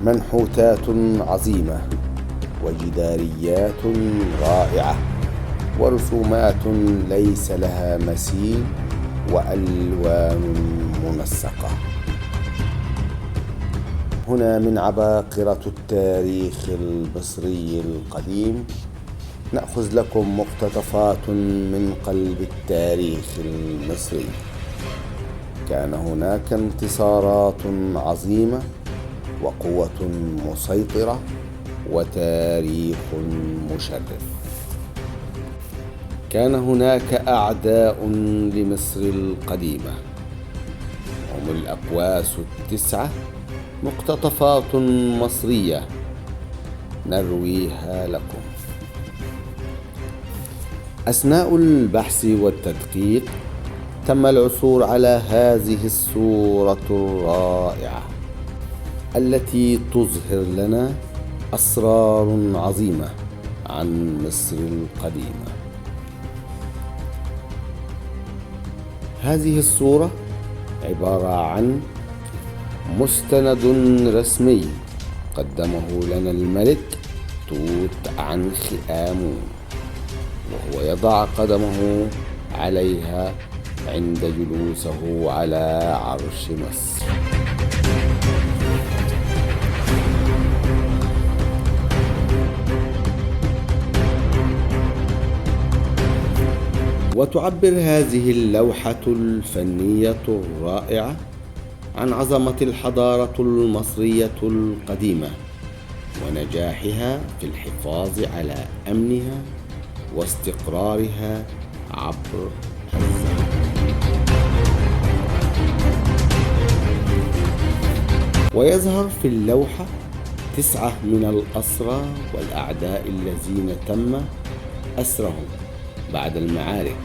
منحوتات عظيمة وجداريات رائعة ورسومات ليس لها مثيل وألوان منسقة. هنا من عباقرة التاريخ المصري القديم نأخذ لكم مقتطفات من قلب التاريخ المصري. كان هناك انتصارات عظيمة وقوة مسيطرة وتاريخ مشرف. كان هناك أعداء لمصر القديمة هم الأقواس التسعة. مقتطفات مصرية نرويها لكم. أثناء البحث والتدقيق تم العثور على هذه الصورة الرائعة التي تظهر لنا أسرار عظيمة عن مصر القديمة. هذه الصورة عبارة عن مستند رسمي قدمه لنا الملك توت عنخ آمون، وهو يضع قدمه عليها عند جلوسه على عرش مصر. وتعبر هذه اللوحة الفنية الرائعة عن عظمة الحضارة المصرية القديمة ونجاحها في الحفاظ على أمنها واستقرارها عبر الزمن. ويظهر في اللوحة 9 من الأسرى والأعداء الذين تم أسرهم بعد المعارك،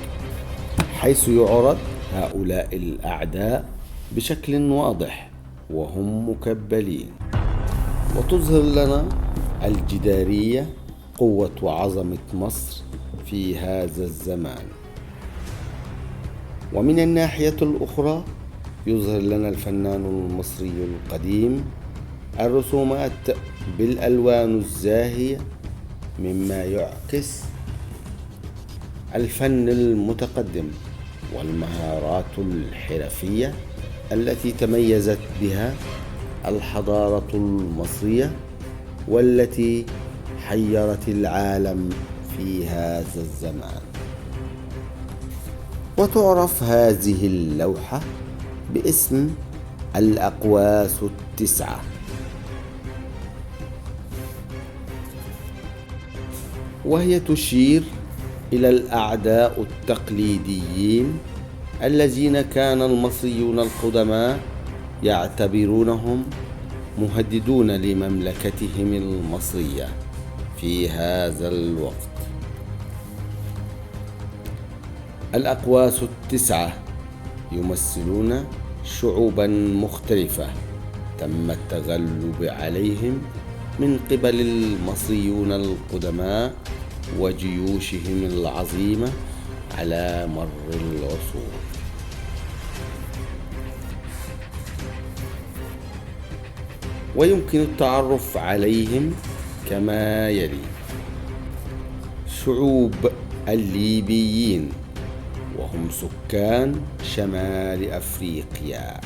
حيث يعرض هؤلاء الأعداء بشكل واضح وهم مكبلين. وتظهر لنا الجدارية قوة وعظمة مصر في هذا الزمان. ومن الناحية الأخرى يظهر لنا الفنان المصري القديم الرسومات بالألوان الزاهية، مما يعكس الفن المتقدم والمهارات الحرفية التي تميزت بها الحضارة المصرية والتي حيرت العالم في هذا الزمان. وتعرف هذه اللوحة باسم الأقواس التسعة. وهي تشير إلى الأعداء التقليديين الذين كان المصريون القدماء يعتبرونهم مهددون لمملكتهم المصرية في هذا الوقت. الأقواس التسعة يمثلون شعوبا مختلفة تم التغلب عليهم من قبل المصريون القدماء وجيوشهم العظيمة على مر العصور. ويمكن التعرف عليهم كما يلي: شعوب الليبيين، وهم سكان شمال أفريقيا.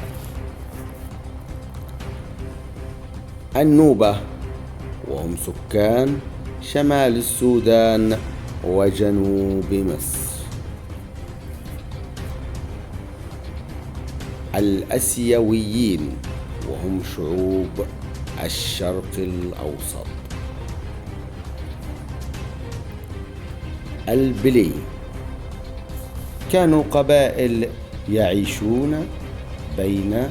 النوبة، وهم سكان شمال السودان وجنوب مصر. الآسيويين، وهم شعوب الشرق الأوسط. البلي كانوا قبائل يعيشون بين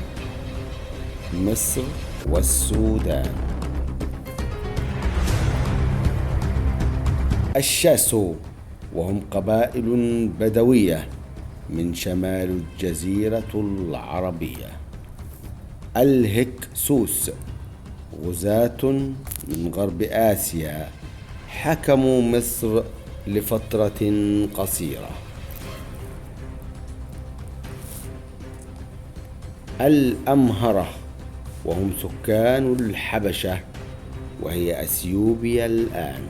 مصر والسودان. الشاسو، وهم قبائل بدوية من شمال الجزيرة العربية. الهكسوس، غزاة من غرب آسيا حكموا مصر لفترة قصيرة. الأمهرة، وهم سكان الحبشة وهي أثيوبيا الآن.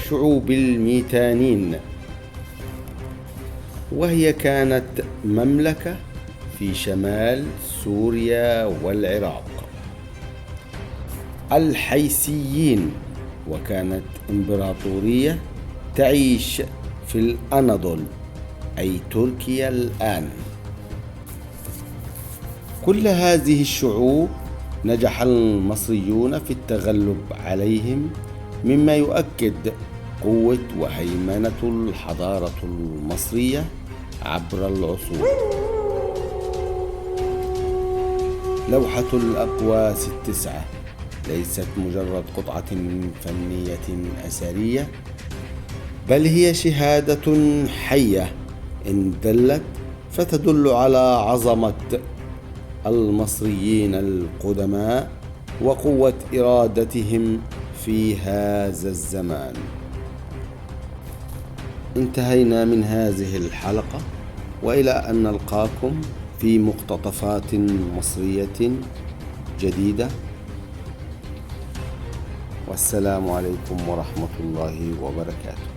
شعوب الميتانين، وهي كانت مملكة في شمال سوريا والعراق. الحيثيين، وكانت إمبراطورية تعيش في الأناضول أي تركيا الآن. كل هذه الشعوب نجح المصريون في التغلب عليهم، مما يؤكد قوة وهيمنة الحضارة المصرية عبر العصور. لوحة الأقواس التسعة ليست مجرد قطعة فنية أثرية، بل هي شهادة حية إن دلت فتدل على عظمة المصريين القدماء وقوة إرادتهم في هذا الزمان. انتهينا من هذه الحلقة، وإلى أن نلقاكم في مقتطفات مصرية جديدة، والسلام عليكم ورحمة الله وبركاته.